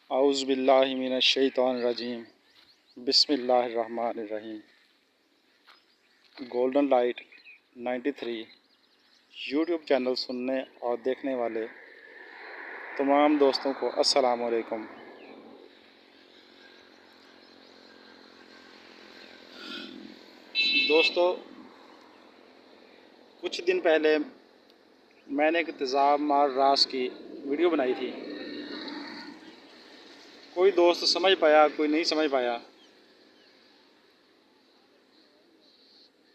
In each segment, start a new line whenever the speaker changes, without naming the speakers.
औज़ु बिल्लाहि मिनश शैतानिर रजीम। बिस्मिल्लाहिर्रहमानिर्रहीम। Golden light 93 YouTube channel सुनने और देखने वाले तमाम दोस्तों को अस्सलाम वालेकुम। दोस्तों, कुछ दिन पहले मैंने एक तेज़ाब मार रास की वीडियो बनाई थी। कोई दोस्त समझ पाया, कोई नहीं समझ पाया।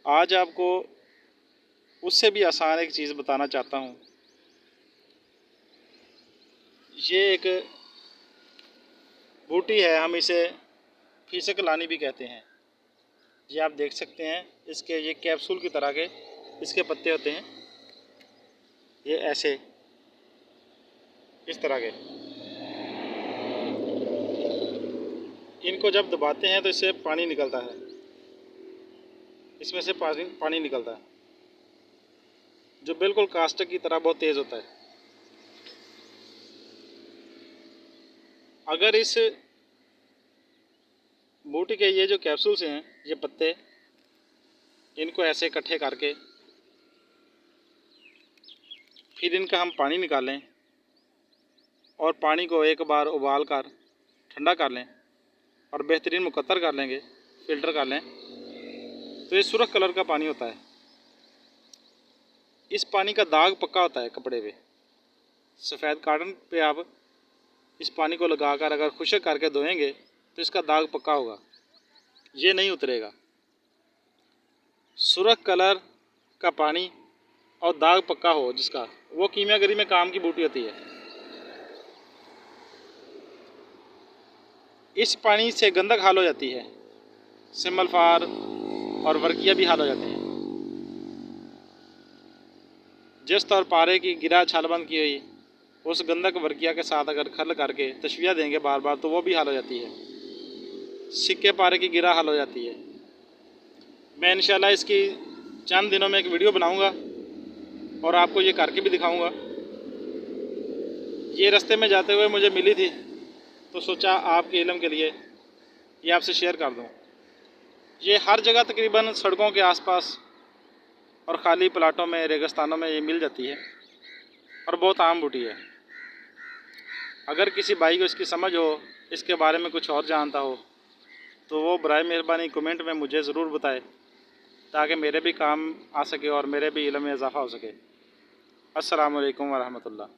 आज आपको उससे भी आसान एक चीज़ बताना चाहता हूँ। ये एक बूटी है, हम इसे फीसक लानी भी कहते हैं। ये आप देख सकते हैं, इसके ये कैप्सूल की तरह के इसके पत्ते होते हैं। ये ऐसे इस तरह के, इनको जब दबाते हैं तो इससे पानी निकलता है, इसमें से पानी निकलता है जो बिल्कुल कास्टिक की तरह बहुत तेज़ होता है। अगर इस बूटी के ये जो कैप्सूल्स हैं, ये पत्ते, इनको ऐसे इकट्ठे करके फिर इनका हम पानी निकालें और पानी को एक बार उबाल कर ठंडा कर लें और बेहतरीन मुकत्तर कर लेंगे, फ़िल्टर कर लें, तो ये सुर्ख कलर का पानी होता है। इस पानी का दाग पक्का होता है कपड़े पे। सफ़ेद कॉटन पे आप इस पानी को लगाकर अगर खुश्क करके धोएंगे तो इसका दाग पक्का होगा, ये नहीं उतरेगा। सुर्ख कलर का पानी और दाग पक्का हो जिसका, वो कीमियागरी में काम की बूटी होती है। इस पानी से गंदक हाल हो जाती है, सिमल फार और वर्किया भी हाल हो जाते हैं। जिस्त और पारे की गिरा छालबंद की हुई उस गंदक वर्किया के साथ अगर खल करके तशविया देंगे बार बार तो वो भी हाल हो जाती है। सिक्के पारे की गिरा हाल हो जाती है। मैं इंशाल्लाह इसकी चंद दिनों में एक वीडियो बनाऊंगा और आपको ये करके भी दिखाऊंगा। ये रास्ते में जाते हुए मुझे मिली थी तो सोचा आपके इल्म के लिए ये आपसे शेयर कर दूं। ये हर जगह तकरीबन सड़कों के आसपास और ख़ाली प्लाटों में, रेगिस्तानों में ये मिल जाती है और बहुत आम बूटी है। अगर किसी भाई को इसकी समझ हो, इसके बारे में कुछ और जानता हो, तो वो बराए मेहरबानी कमेंट में मुझे ज़रूर बताए ताकि मेरे भी काम आ सके और मेरे भी इल्म में इजाफ़ा हो सके। अस्सलामु अलैकुम व रहमतुल्लाह।